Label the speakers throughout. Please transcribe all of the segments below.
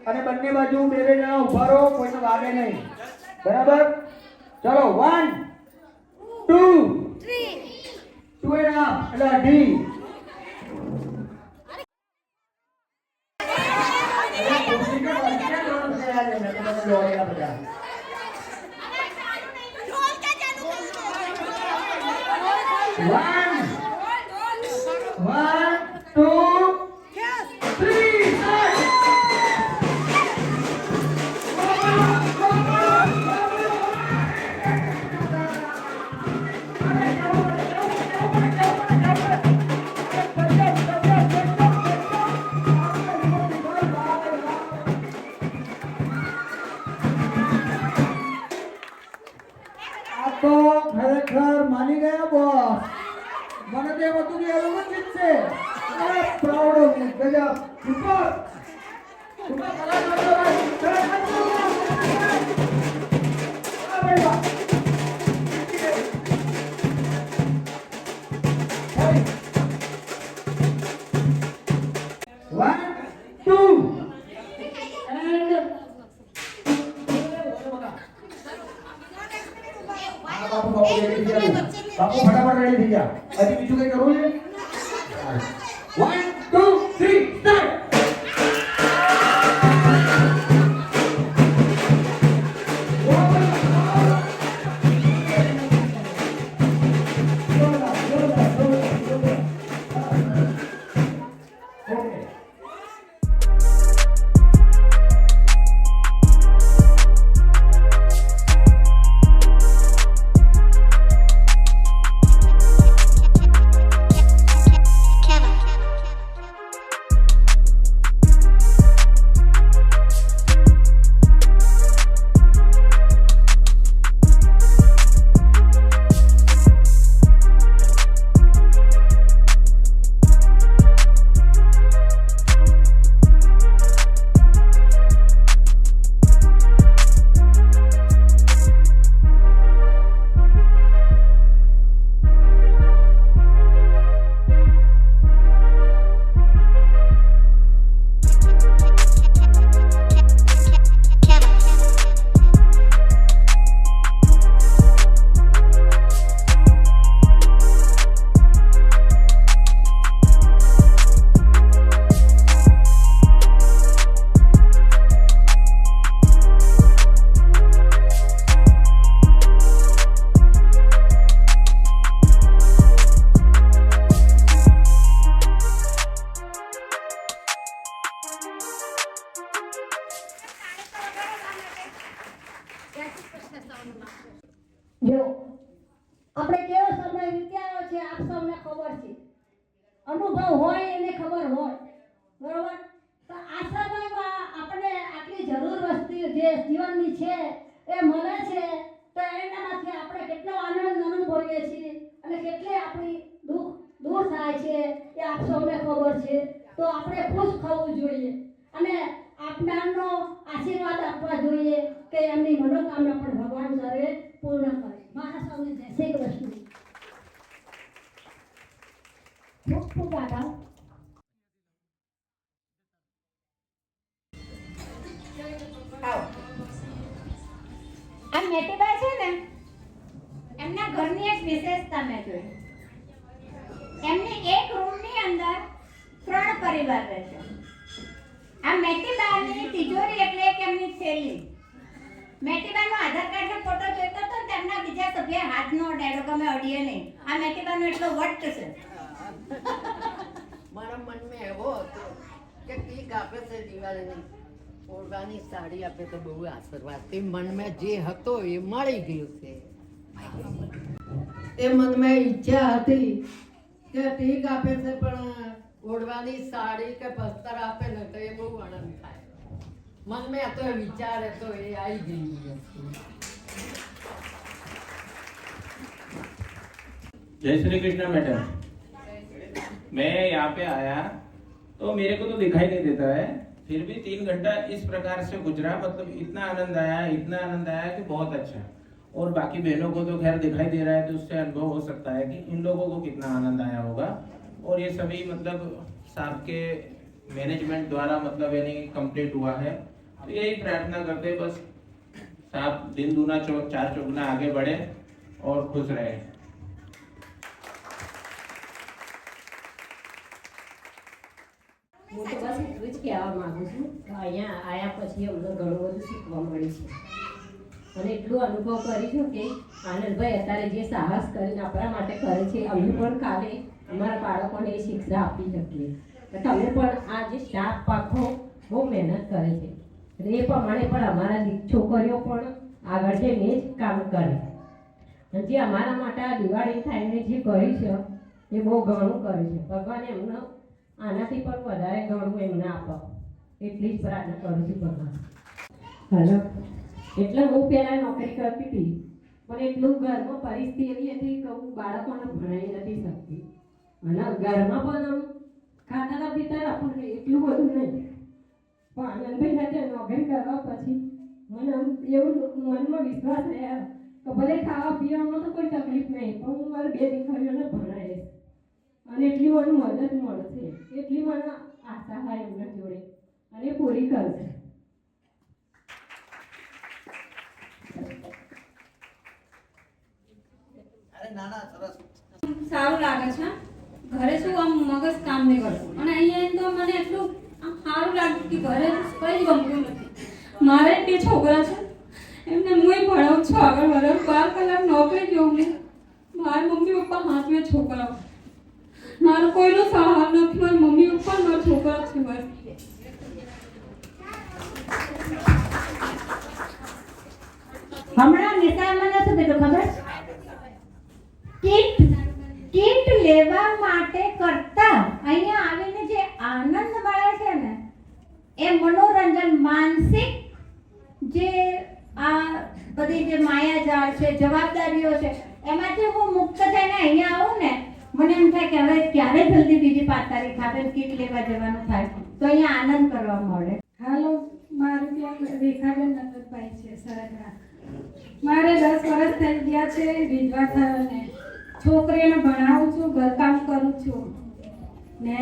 Speaker 1: અને બંને બાજુ બે જણા ઊભા રહો, કોઈને વાગે નહીં. બરાબર? ચલો 1 2 2 એન્ડ હાફ એટલે અઢી. ખરેખર માની ગયા બોસ. મને તો એમ હતું કે એ લોકો જ છે. Proud of you. ગજબ. Super super. बापू फटाफट रेडी થઈ જા. હજી બીજું કઈ કરવું છે? 1 2 3 સ્ટાર્ટ.
Speaker 2: જો આપણે કેવો સમય વિતાવ્યો છે આપ સૌને ખબર છે. અનુભવ હોય એને ખબર હોય. બરોબર? તો આ સમયમાં આપણે આટલી જરૂર વસ્તુ જે જીવનની છે એ મળે છે તો એનામાંથી આપણે કેટલો આનંદ અનુભવીએ છીએ અને કેટલી આપણી દુઃખ દૂર થાય છે એ આપ સૌને ખબર છે. તો આપણે ખુશ થવું જોઈએ અને આપનારનો આશીર્વાદ આપવા જોઈએ કે એમની મનોકામના પણ ભગવાન સર્વે પૂર્ણ કરે. મારા સૌને જય શ્રી કૃષ્ણ. ખૂબ ખૂબ આભાર.
Speaker 3: આ મેટીબા છે ને એમના ઘરની એક વિશેષતા મેં જોઈ. એમની એક રૂમની અંદર 3 પરિવાર રહે છે. આ મેટીબાની તિજોરી એટલે કે એમની થેલી. મેટીબાનો આધાર કાર્ડનો ફોટો જોઈતો તો તેમના બીજા સભ્ય હાથનો અડાડ્યો કે અમે અડીએ નહીં. આ મેટીબાનો એટલો વટ છે.
Speaker 4: મારા મનમાં એવો હતો કે ટીક આપે છે દિવાળીની ઓરવાની સાડી આપે તો બહુ આશીર્વાદ. તે મનમાં જે હતો એ મળી ગયું છે. એ મનમાં ઈચ્છા હતી કે ટીક આપે છે પણ ઓઢવાની સાડી કે બસ્તર આપે ને તો એ બહુ આનંદ થાય. મનમાં તો વિચાર હતો એ આવી ગયું.
Speaker 5: जय श्री कृष्णा मैडम, मैं यहाँ पे आया तो मेरे को तो दिखाई नहीं देता है, फिर भी 3 घंटा इस प्रकार से गुजरा. मतलब इतना आनंद आया कि बहुत अच्छा. और बाकी बहनों को तो खैर दिखाई दे रहा है तो उससे अनुभव हो सकता है कि इन लोगों को कितना आनंद आया होगा. और ये सभी मतलब सांप के मैनेजमेंट द्वारा मतलब यानी कंप्लीट हुआ है। तो यही प्रार्थना करते बस साहब दिन दूना चार चौगुना आगे बढ़े और खुश रहे।
Speaker 4: હું તો બસ એટલું જ કહેવા માંગુ છું કે અહીંયા આવ્યા પછી અમને ઘણું બધું શીખવા મળ્યું છે અને એટલું અનુભવ કરીશું કે આનંદભાઈ અત્યારે જે સાહસ કરીને આપણા માટે કરે છે અમે પણ કાલે અમારા બાળકોને એ શિક્ષા આપી શકીએ તો તમે પણ આ જે સ્ટાફ પાખો બહુ મહેનત કરે છે અને એ પ્રમાણે પણ અમારા છોકરીઓ પણ આગળ જઈને જ કામ કરે અને જે અમારા માટે આ દિવાળી થાયને જે કરી છે એ બહુ ઘણું કરે છે ભગવાન એમનો આનાથી પણ વધારે ઘણું એમને આપો એટલી જ પ્રાર્થના કરું છું ભગવાન. હલો, એટલે હું પહેલાં નોકરી કરતી હતી પણ એટલું ઘરમાં પરિસ્થિતિ એવી હતી કે હું બાળકોને ભણાવી નથી શકતી અને ઘરમાં પણ આમ ખાતા પીતા પણ એટલું બધું નહીં પણ આનંદભાઈ સાથે નોકરી કરવા પછી મને આમ એવું મનમાં વિશ્વાસ થયો કે ભલે ખાવા પીવામાં તો કોઈ તકલીફ નહીં પણ હું મારી બે દીકરીઓને ભણાવીશ અને એટલી મને મદદ મળશે એટલી મને આશા હોય એમના જોડે અને પૂરી કરશે.
Speaker 6: સારું લાગે છે. ઘરે શું આમ મગજ કામ નહીં કરતું અને અહીંયા તો મને એટલું આમ સારું લાગ્યું કે ઘરે કઈ જ ગમતું નથી. મારે બે છોકરા છે એમને હું ભણાવું છું આગળ વધારે 12 કલાક નોકરી જવું નહીં. મારા મમ્મી પપ્પા હાથમે છોકરાઓ મારો કોઈનો સહારો નથી. મારી મમ્મી પપ્પા મારા છોકરા છે બસ.
Speaker 3: હમણાં નિશાળમાં શું કીધું ખબર? કીટ લેવા માટે કરતા અહીંયા આવીને જે આનંદ મળે છે ને એ મનોરંજન માનસિક જે આ બધી જે માયાજાળ છે જવાબદારીઓ છે એમાંથી હું મુક્ત થઈને અહીંયા આવું ને મને એમ થાય કે હવે ક્યારે જલ્દી બીજી 5 તારીખ આવે કીટ લેવા જવાનું થાય તો અહીંયા આનંદ કરવા મળે.
Speaker 6: હાલો, મારું ત્યાં રેખાબેન નંદનભાઈ છે સરગરા. મારે 10 વર્ષ થઈ ગયા છે વિધવા થવાને. છોકરીઓને ભણાવું છું, ઘરકામ કરું છું ને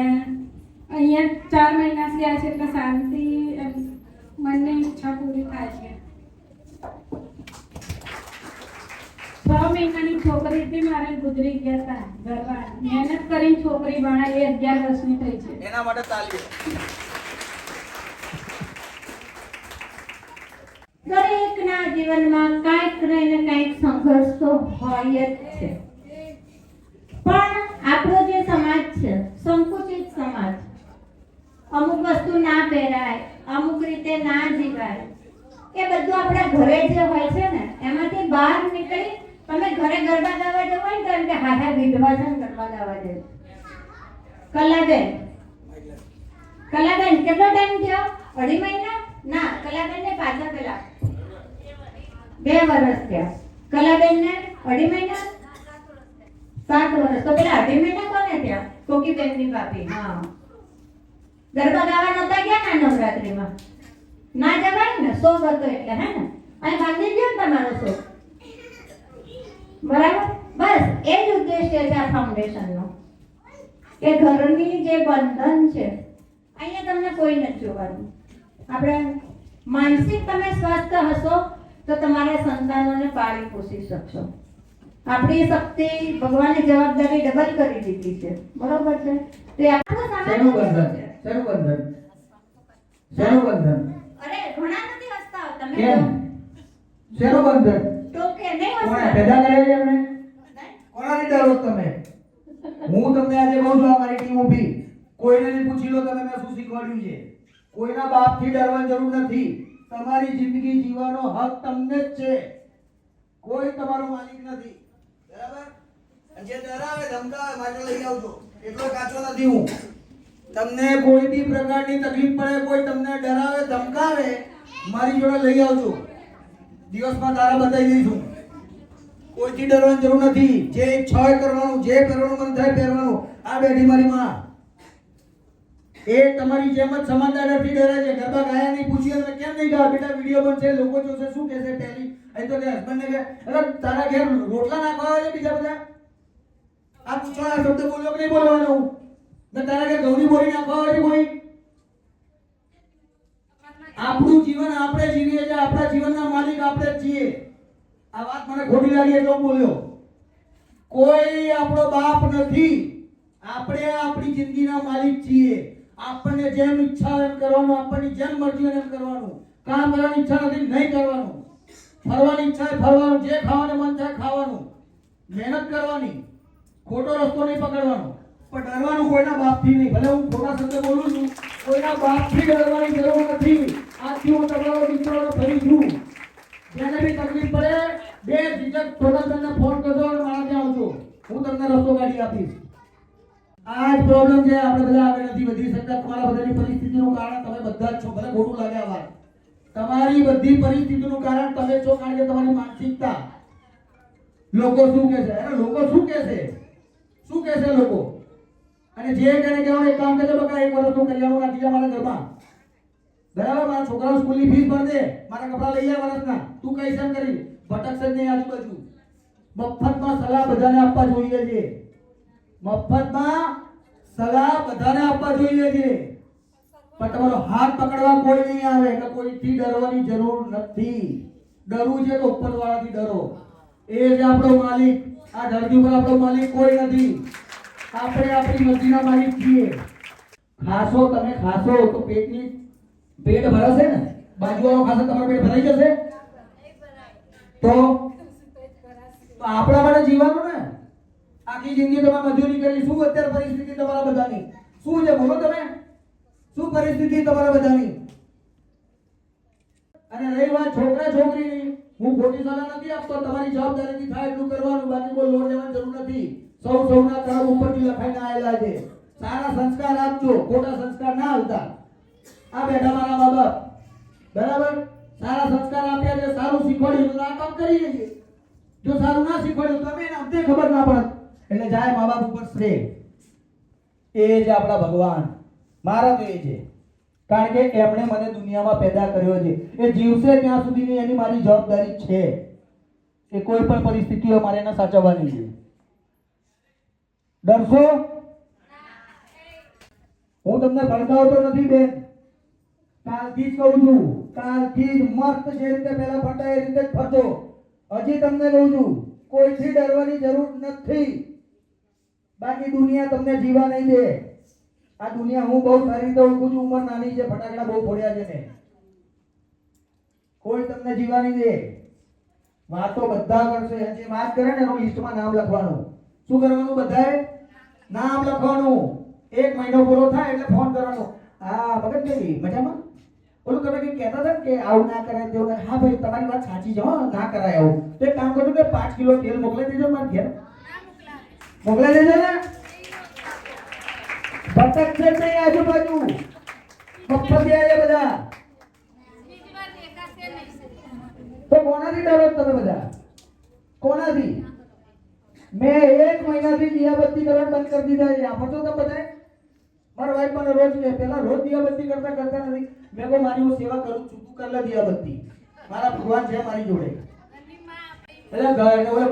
Speaker 6: અહીંયા 4 મહિનાથી આવ્યા છે એટલે શાંતિ મનની ઈચ્છા પૂરી થાય છે. 6 મહિનાની છોકરી હતી મારે ગુજરી ગયા હતા ઘરવાળા. મહેનત કરીને છોકરી ભણાવી 11 વર્ષની થઈ છે.
Speaker 1: એના માટે તાલીઓ.
Speaker 3: દરેકના જીવનમાં કાંઈક ને કાંઈક સંઘર્ષ તો હોય જ છે પણ આપણો જે સમાજ છે સંકુચિત સમાજ, અમુક વસ્તુ ના પહેરાય, અમુક રીતે ના જીવાય, એ બધું આપણા ઘરે જે હોય છે ને એમાંથી બહાર નીકળી તમે ઘરે ગરબા ગાવા જવું હોય ને તો એમ કે હા હા વિધવા છે ને ગરબા ગાવા જાય. કલાબેન કેટલો ટાઈમ થયો? 2.5 મહિના? ના, કલાબેન ને પાછા પેલા 2 વર્ષ થયા. કલાબેન ને 2.5 મહિના? 7 વર્ષ. તો પેલા 2.5 મહિના કોને થયા? કોકીબેન ની ભાભી. હા, ગરબા ગાવા નતા ગયા ને નવરાત્રીમાં? ના જવાય ને, શોખ હતો એટલે. હે ને અહીં બાંધી ગયો ને તમારો શોખ, બરાબર? બસ એ જ ઉદ્દેશ્ય છે આ ફાઉન્ડેશનનો કે ઘરની જે બંધન છે અહીંયા તમને કોઈ નથી જોવાનું. આપણે માનસિક તમે સ્વસ્થ હશો તો તમારા સંતાનોને પાળી પોષી શકશો. આપણી શક્તિ ભગવાનની જવાબદારી ડબલ કરી દીધી છે, બરોબર છે? તે આપણો
Speaker 1: શેનું
Speaker 3: સમાજ
Speaker 1: બંધન? શેનું બંધન? શેનું બંધન?
Speaker 3: અરે ઘણા નથી હસતા તમે
Speaker 1: કેમ? શેનું બંધન?
Speaker 3: તો કે નહીં
Speaker 1: કોણે
Speaker 3: હસતા?
Speaker 1: પેદા કર્યા છે એમણે? કોનાથી ડરો છો તમે? હું તમને આજે કહું છું, આ મારી ટીમ ઊભી. કોઈને નહીં પૂછી લો તમે મેં શું શીખવાડ્યું છે. કોઈના બાપથી ડરવાની જરૂર નથી. તમારી જિંદગી જીવવાનો હક તમને જ છે. કોઈ તમારો માલિક નથી, બરાબર? જે ડરાવે ધમકાવે માટે લઈ આવજો. એટલો કાચો નથી હું. તમને કોઈ બી પ્રકારની તકલીફ પડે, કોઈ તમને ડરાવે ધમકાવે, મારી જોડે લઈ આવજો. દિવસમાં તારા બતાવી દઈશું. કોઈથી ડરવાની જરૂર નથી. જે ઈચ્છા હોય કરવાનું, જે કરવાનું મન થાય પહેરવાનું. આ બેઠી મારી માં, એ તમારી જેમ જ સમાજદારથી ડરે છે. ગરબા ગાયા નહીં, પૂછ્યું તમે કેમ નહીં ગાવા? બેટા વિડીયો બનશે, લોકો જોશે, શું કહેશે? પહેલી અહીં તો કે હસબન્ડને કે અરે તારા ઘેર રોટલા નાખવા આવે છે બીજા બધા? આ પૂછો, આ શબ્દ બોલ્યો કે નહીં બોલવાનો? મેં તારા ઘેર ઘઉંની બોરી નાખવા આવે છે કોઈ? આપણું જીવન આપણે જીવીએ છીએ, આપણા જીવનના માલિક આપણે જ છીએ. આ વાત મને ખોટી લાગી એટલે હું બોલ્યો. કોઈ આપણો બાપ નથી, આપણે આપણી જિંદગીના માલિક છીએ. આપણને જેમ ઈચ્છા હોય એમ કરવાનું, આપણની જેમ મરજી હોય એમ કરવાનું. કામ કરવાની ઈચ્છા નથી નહીં કરવાનું, ફરવાની ઈચ્છા હોય ફરવાનું, જે ખાવાનું મન થાય ખાવાનું, મહેનત કરવાની, ખોટો રસ્તો નહીં પકડવાનો. પણ ડરવાનું કોઈના બાપથી નહીં. ભલે હું ખોટા શબ્દ બોલું છું, કોઈના બાપથી ડરવાની જરૂર નથી. આજથી હું તમારો મિત્રો ફરી છું. જેને બી તકલીફ પડે બે ઝીઝક ટોટલ ફોન કરજો અને મારા ત્યાં આવજો, હું તમને રસ્તો કાઢી આપીશ. આ જ પ્રોબ્લેમ છે, આપણે બધા આગળ નથી વધી શકતા. તમારા બધાની પરિસ્થિતિનું કારણ તમે બધા જ છો. ભલે ખોટું લાગે આ વાત, તમારી બધી પરિસ્થિતિનું કારણ તમે છો, કારણ કે તમારી માનસિકતા. લોકો શું કહે છે? અરે લોકો શું કહે છે? શું કહે છે લોકો? અને જે તેને કહેવાનું એક કામ કરજો, બકા 1 વર્ષનું કરિયાણું રાખી જા મારા ઘરમાં, બરાબર? મારા છોકરાઓ સ્કૂલની ફીસ ભર દે, મારા કપડા લઈ આવ વર્ષના. તું કઈ સેમ કરી ભટકશે જ નહીં આજુબાજુ. મફતમાં સલાહ બધાને આપવા જોઈએ છે. મફતમાં સલાહ બધાને આપવા જોઈએ છે. પણ તમારો હાથ પકડવા કોઈ નહીં આવે કે કોઈથી ડરવાની જરૂર નથી. ડરવું છે તો ઉપરવાળાથી ડરો. એ જ આપણો માલિક. આ ધરતી ઉપર આપણો માલિક કોઈ નથી. આપણે આપણી મરજીના માલિક છીએ. ખાશો તમે, ખાશો તો પેટ ભરાશે ને? બાજુવાળો ખાશે તમારું પેટ ભરાઈ જશે? તો આપણા માટે જીવવાનું ને. આખી જિંદગી તમે મજૂરી કરી. શું અત્યારે પરિસ્થિતિ તમારા બધાની શું છે? બોલો તમે, શું પરિસ્થિતિ તમારા બધાની? અને રહી વાત છોકરા છોકરીની, હું ખોટી સલાહ નથી આપતો. તમારી જવાબદારીથી થાય એટલું કરવાનું, બાકી કોઈ લોન લેવાની જરૂર નથી. સૌના કર્મ ઉપરથી લખાઈને આવેલા છે. સારા સંસ્કાર આપજો, ખોટા સંસ્કાર ના આવતા. આ બેઠા મારા મા બાપ, બરાબર? સારા સંસ્કાર આપ્યા છે, સારું શીખવાડ્યું તો આ કામ કરીએ છીએ. જો સારું ના શીખવાડ્યું તો અમે એને અમને ખબર ના પડે. એટલે જાય મા બાપ ઉપર શ્રેય. એ જ આપણા ભગવાન. મારા તો એ છે, કારણ કે એમણે મને દુનિયામાં પેદા કર્યો છે. એ જીવશે ત્યાં સુધીની એની મારી જવાબદારી છે. એ કોઈ પણ પરિસ્થિતિઓ મારે એને સાચવવાની છે. ડરશો? હું તમને ભડકાવતો નથી બેન, કાલથી જ કહું છું. કાલથી જ મસ્ત જે રીતે પહેલા ફરતા એ રીતે જ ફરજો. હજી તમને કહું છું, કોઈથી ડરવાની જરૂર નથી. બાકી દુનિયા તમને જીવા નહીં દે. આ દુનિયા હું બહુ સારી રીતે ઓળખું છું. ઉંમર નાની છે, ફટાકડા બહુ ફોડ્યા છે મેં. કોઈ તમને જીવા નહીં દે. વાતો બધા કરશે. જે વાત કરે ને એનું લિસ્ટમાં નામ લખવાનું. શું કરવાનું? બધાએ નામ લખવાનું. 1 મહિનો પૂરો થાય એટલે ફોન કરવાનો. હા ભગત કેવી મજામાં? ઓલું તમે કઈ કહેતા હતા કે આવું ના કરાય તેવું. હા ભાઈ તમારી વાત સાચી છે, ના કરાય આવું. તો એક કામ કરજો કે 5 કિલો તેલ મોકલાઈ દેજો મારા ઘેર. મોકલાઈ દેજો ને. ભટકશે નહીં આજુબાજુ. મફત આવે બધા. તો કોનાથી ડરો તમે બધા? કોનાથી? મેં 1 મહિનાથી દિયાબત્તી કરવાનું બંધ કરી દીધા છે. આપો તો તમે બધા. મારા વાઈફ મને રોજ કહે, પેલા રોજ દિયાબત્તી કરતા નથી. મેં કહું મારી હું સેવા કરું છું, તું કર લે દિયાબત્તી. મારા ભગવાન છે મારી જોડે. એટલે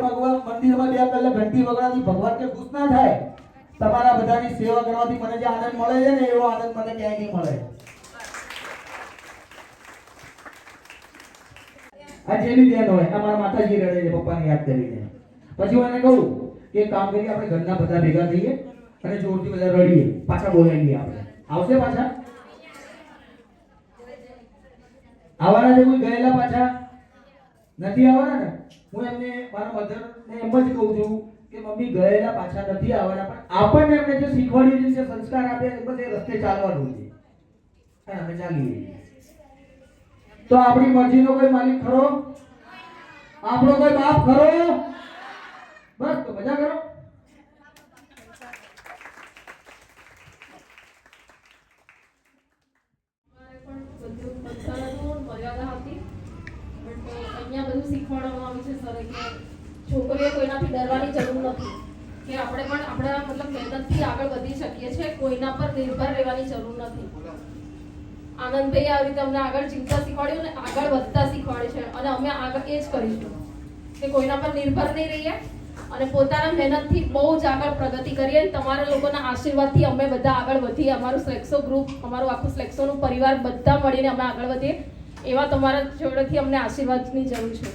Speaker 1: ભગવાન મંદિરમાં 2 કલાક ઘંટી વગાડવાથી ભગવાન કે ખુશ ના થાય. તમારા બધાની સેવા કરવાથી મને જે આનંદ મળે છે ને, એવો આનંદ મને ક્યાંય નહીં મળે. આ જેવી બેન હોય, અમારા માતાજી રડે છે પપ્પાને યાદ કરીને. પછી હું એને કહું કે કામ કરીએ, આપણે ઘરના બધા ભેગા થઈએ અને જોરથી બધા રડીએ, પાછા બોલાવીએ. આપણે આવશે પાછા? આવવાના છે કોઈ ગયેલા પાછા? નથી આવવાના ને? હું એમને મારા મધરને એમ જ કહું છું કે મમ્મી ગયેલા પાછા નથી આવવાના, પણ આપણને એમને જે શીખવાડ્યું છે, જે સંસ્કાર આપ્યા છે, બસ એ રસ્તે ચાલવાનું છે. અને અમે ચાલીએ. તો આપણી મરજીનો કોઈ માલિક ખરો? આપણો કોઈ બાપ ખરો? બસ તો મજા કરો.
Speaker 7: અહીંયા બધું શીખવાડવામાં આવ્યું છે સરે કે છોકરીઓ કોઈનાથી ડરવાની જરૂર નથી, કે આપણે પણ આપણા મતલબ મહેનતથી આગળ વધી શકીએ છીએ. કોઈના પર નિર્ભર રહેવાની જરૂર નથી. આનંદભાઈ આવી રીતે અમને આગળ જીવતા શીખવાડ્યું અને આગળ વધતા શીખવાડે છે, અને અમે આગળ એ જ કરીશું કે કોઈના પર નિર્ભર નહીં રહીએ અને પોતાના મહેનતથી બહુ જ આગળ પ્રગતિ કરીએ અને તમારા લોકોના આશીર્વાદથી અમે બધા આગળ વધીએ. અમારું સ્લેક્સો ગ્રુપ, અમારું આખું સ્લેક્સોનું પરિવાર બધા મળીને અમે આગળ વધીએ એવા તમારા જોડેથી અમને આશીર્વાદની જરૂર છે.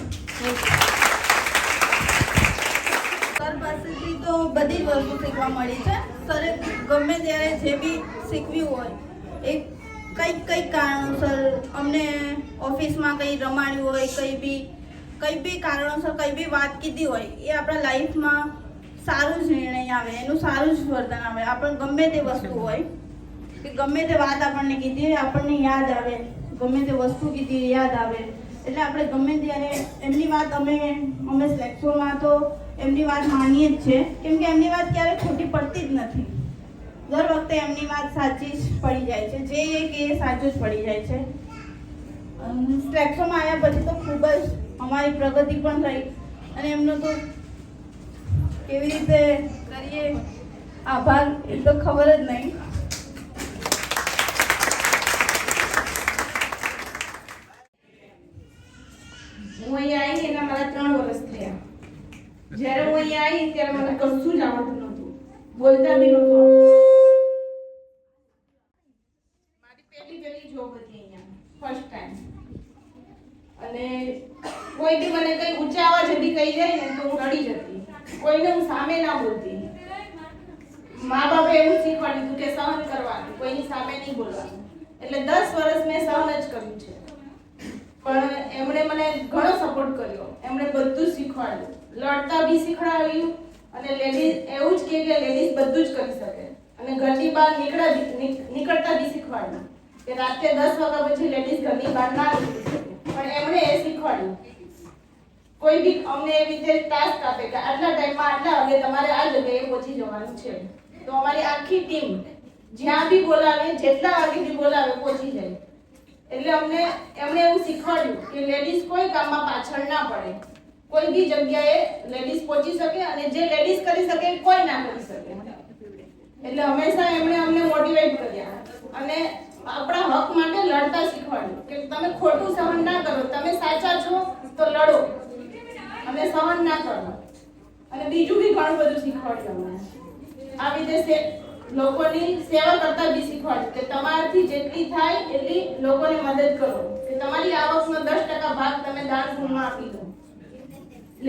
Speaker 8: સર પાસેથી તો બધી જ વસ્તુ શીખવા મળી છે. સરે ગમે ત્યારે જે બી શીખવ્યું હોય એ કંઈક કારણોસર અમને ઓફિસમાં કંઈ રમાડ્યું હોય, કંઈ બી કારણોસર કંઈ બી વાત કીધી હોય એ આપણા લાઈફમાં સારું જ નિર્ણય આવે, એનું સારું જ વર્તન આવે. આપણે ગમે તે વસ્તુ હોય કે ગમે તે વાત આપણને કીધી હોય આપણને યાદ આવે, ગમે તે વસ્તુ કીધી યાદ આવે. એટલે આપણે ગમે ત્યારે એમની વાત અમે સ્લેક્સોમાં તો એમની વાત માનીએ જ છે, કેમ કે એમની વાત ક્યારેય ખોટી પડતી જ નથી. દર વખતે એમની વાત સાચી જ પડી જાય છે, જે કે એ સાચું જ પડી જાય છે. સ્લેક્સોમાં આવ્યા પછી તો ખૂબ જ અમારી પ્રગતિ પણ થઈ અને એમનો તો કેવી રીતે કરીએ આભાર એ તો ખબર જ નહીં.
Speaker 3: હું અહીંયા આવી એના મારા 3 વર્ષ થયા. જ્યારે હું અહીંયા આવી ત્યારે મને કશું જ આવડતું નહોતું, બોલતા બી નહોતું. મારી પહેલી જોબ હતી અહીંયા, ફર્સ્ટ ટાઈમ. અને કોઈ બી મને કંઈ ઊંચા અવાજે બી કહી જાય ને તો હું રડી જતી, કોઈને હું સામે ના બોલતી. મા બાપે એવું શીખવાડ્યું હતું કે સહન કરવાનું, કોઈની સામે નહીં બોલવાનું. એટલે 10 વર્ષ મેં સહન જ કર્યું છે. પણ એમણે મને ઘણો સપોર્ટ કર્યો, એમણે બધું શીખવાડ્યું, લડતા બી શીખવાડ્યું અને લેડીઝ એવું જ કે લેડીઝ બધું જ કરી શકે અને ઘરની બહાર નીકળતા બી શીખવાડ્યું કે રાત્રે 10 વાગ્યા પછી લેડીઝ ઘરની બહાર ના નીકળી શકે. પણ એમણે એ શીખવાડ્યું. કોઈ બી અમને એવી રીતે ટાસ્ક આપે કે આટલા ટાઈમમાં આટલા વાગે તમારે આ જગ્યાએ પહોંચી જવાનું છે, તો અમારી આખી ટીમ જ્યાં બી બોલાવે, જેટલા વાગે બી બોલાવે પહોંચી જાય. એટલે એમણે એવું શીખવાડ્યું કે લેડીઝ કોઈ કામમાં પાછળ ના પડે, કોઈ બી જગ્યાએ લેડીઝ પહોંચી શકે અને જે લેડીઝ કરી શકે કોઈ ના કરી શકે. એટલે હંમેશા એમણે અમને મોટિવેટ કર્યા અને આપણા હક માટે લડતા શીખવાડ્યું કે તમે ખોટું સહન ના કરો, તમે સાચા છો તો લડો અને સહન ના કરો. અને બીજું બી ઘણું બધું શીખવાડ્યું અમને. આવી રીતે લોકોની સેવા કરતા બી શીખવાડ્યું કે તમારાથી જેટલી થાય એટલી લોકોને મદદ કરો, કે તમારી આવકનો 10% ભાગ તમે દાન પુણ્યમાં આપી દો.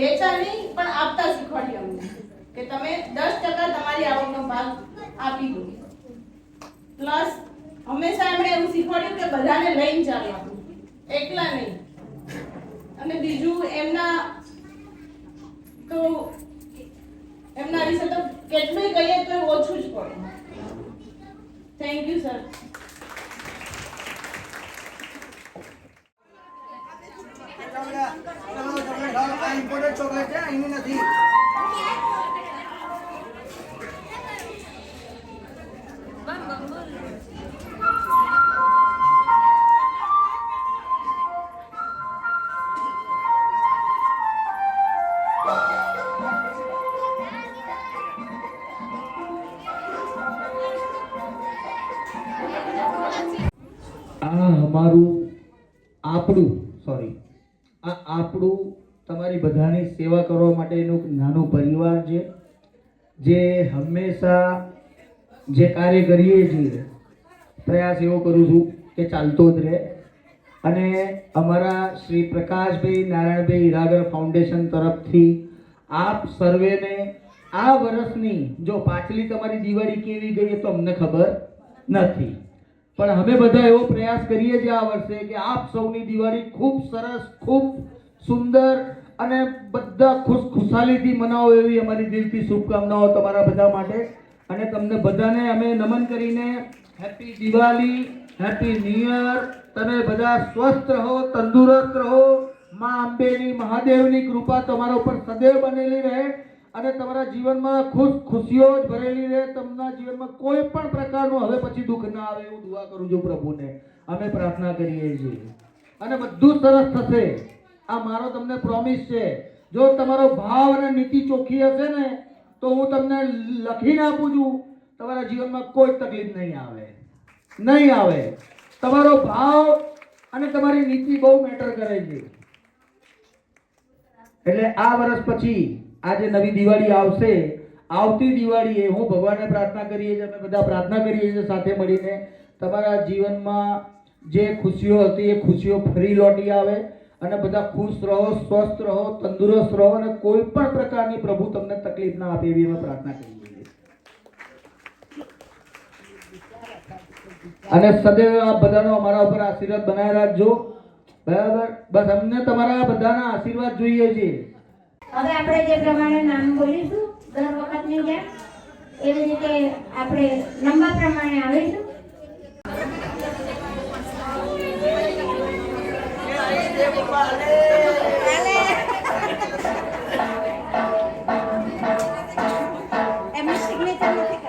Speaker 3: લેતા નહીં પણ આપતા શીખવાડ્યું અમને કે તમે 10% તમારી આવકનો ભાગ આપી દો. પ્લસ હંમેશા એમણે એવું શીખવાડ્યું કે બધાને લઈને ચાલવાનું, એકલા નહીં. અને બીજું એમના વિશે તો કેટલું કહીએ તો ઓછું જ પડે. Thank you sir.
Speaker 1: Imported chocolate છે, અહીંની નથી. આપણું તમારી બધાની સેવા કરવા માટેનું નાનું પરિવાર છે, જે હંમેશા જે કાર્ય કરીએ છીએ પ્રયાસ એવો કરું છું કે ચાલતો જ રહે. અને અમારા શ્રી પ્રકાશભાઈ નારાયણભાઈ હીરાગર ફાઉન્ડેશન તરફથી આપ સર્વેને આ વર્ષની જો પાછલી તમારી દિવાળી કેવી ગઈ તો અમને ખબર નથી, પણ અમે બધા એવો પ્રયાસ કરીએ છીએ આ વર્ષે કે આપ સૌની દિવાળી ખૂબ સરસ, ખૂબ સુંદર અને બધા ખુશાલીથી મનાવો એવી અમારી દિલથી શુભકામનાઓ તમારા બધા માટે. અને તમને બધાને અમે નમન કરીને happy Diwali, happy new year. તમે બધા સ્વસ્થ રહો, તંદુરસ્ત રહો. માં અંબેની, મહાદેવની કૃપા તમારા ઉપર સદૈવ બનેલી રહે અને તમારા જીવનમાં ખુશીઓ જ ભરેલી રહે. તમારા જીવનમાં કોઈ પણ પ્રકારનું હવે પછી દુઃખ ના આવે એવું દુઆ કરું છું પ્રભુને, અમે પ્રાર્થના કરીએ છીએ. અને બધું સરસ થશે, આ મારો તમને પ્રોમિસ છે. જો તમારો ભાવ અને નીતિ ચોખ્ખી હશે ને તો હું તમને લખીને આપું છું, તમારા જીવનમાં કોઈ તકલીફ નહીં આવે. તમારો ભાવ અને તમારી નીતિ બહુ મેટર કરે છે. એટલે આ વર્ષ પછી આજે નવી દિવાળી આવશે, આવતી દિવાળીએ હું ભગવાનને પ્રાર્થના કરીએ છીએ, અમે બધા પ્રાર્થના કરીએ છીએ સાથે મળીને, તમારા જીવનમાં જે ખુશીઓ હતી એ ખુશીઓ ફરી લોટી આવે અને બધા ખુશ રહો, સ્વસ્થ રહો, તંદુરસ્ત રહો અને કોઈ પણ પ્રકારની પ્રભુ તમને તકલીફ ના આપે એવી અમે પ્રાર્થના કરીએ છીએ. અને સદૈવ આ બધાનો અમારા ઉપર આશીર્વાદ બનાવી રાખજો. બરાબર, બસ અમને તમારા બધાના આશીર્વાદ જોઈએ છે.
Speaker 3: હવે આપણે જે પ્રમાણે નામ બોલીશું દર વખતની જેમ એવી રીતે આપણે નંબર પ્રમાણે આવીશું. એમની સિગ્નેચર નથી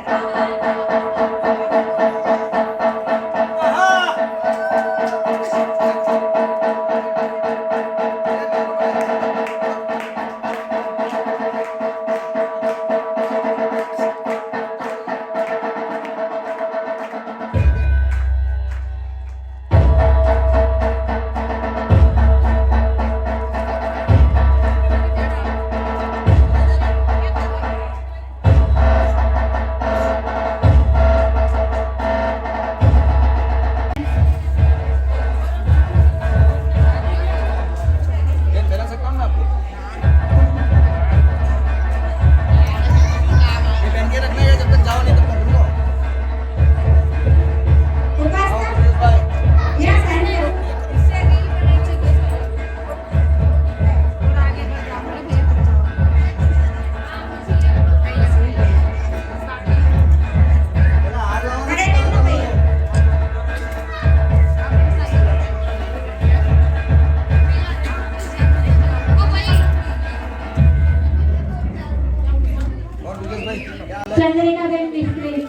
Speaker 3: ચંદ્રિકાબેન મિસ્ત્રી,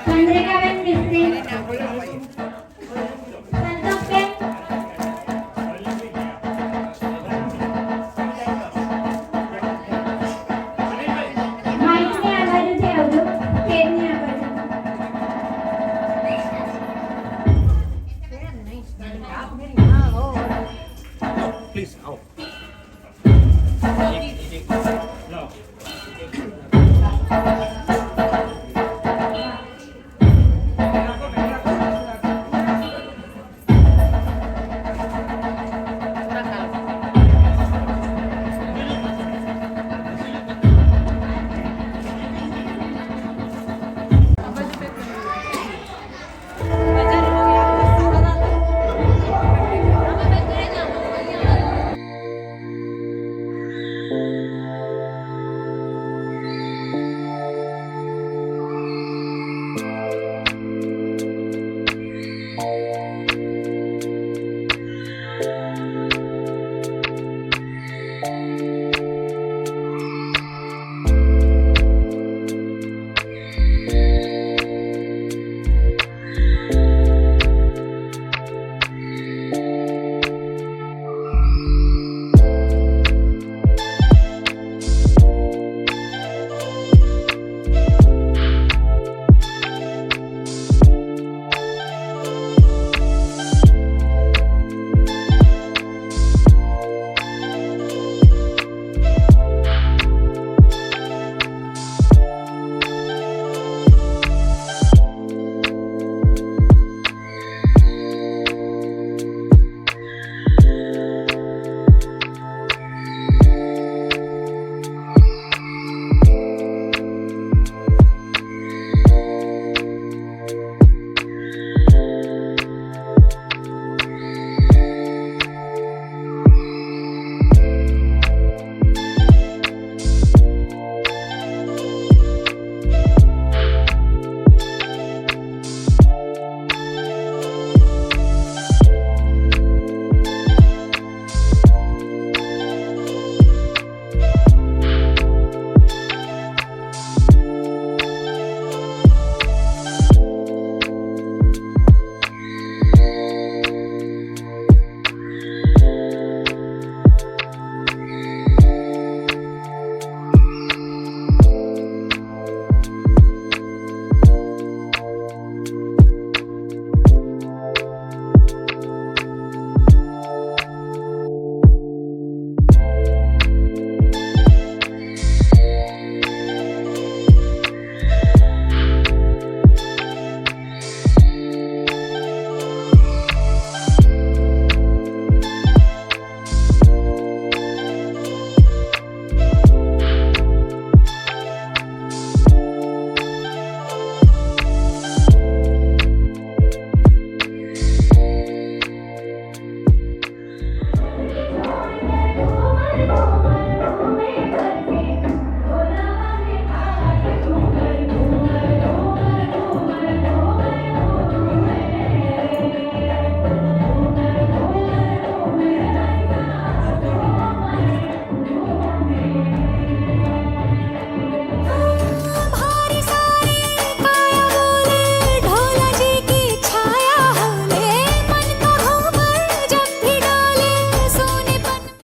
Speaker 3: ચંદ્રિકાબેન મિસ્ત્રી, સંતોષબેન, માઇકની આ બાજુથી આવજો, સ્ટેજની આ બાજુ.
Speaker 5: પ્લીઝ આવો.